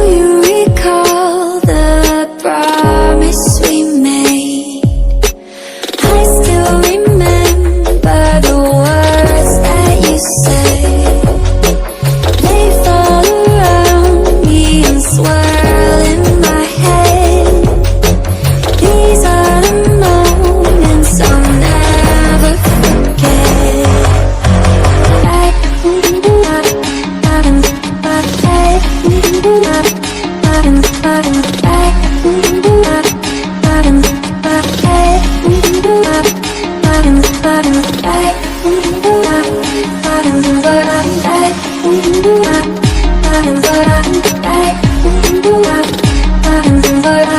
you recall the promise we made? I still remember the words that you said. They fall around me and swirl in my head. These are the moments I'll never forget. But